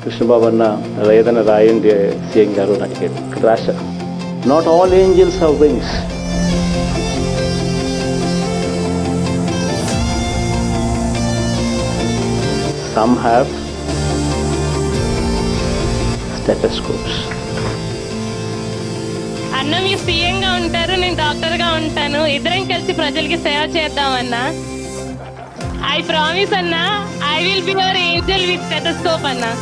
కృష్ణబాబు అన్న ఏదైనా రాయండి సీఎం గారు అని అడిగాడు. ఇక్కడ రాశా, not all angels have wings, some have stethoscopes. అన్న మీరు సీఎంగా ఉంటారు, నేను డాక్టర్గా ఉంటాను, ఇద్దరం కలిసి ప్రజలకి సేవ చేద్దామన్నా. ఐ ప్రామిస్ అన్నా, I will be your Angel with stethoscope అన్నా.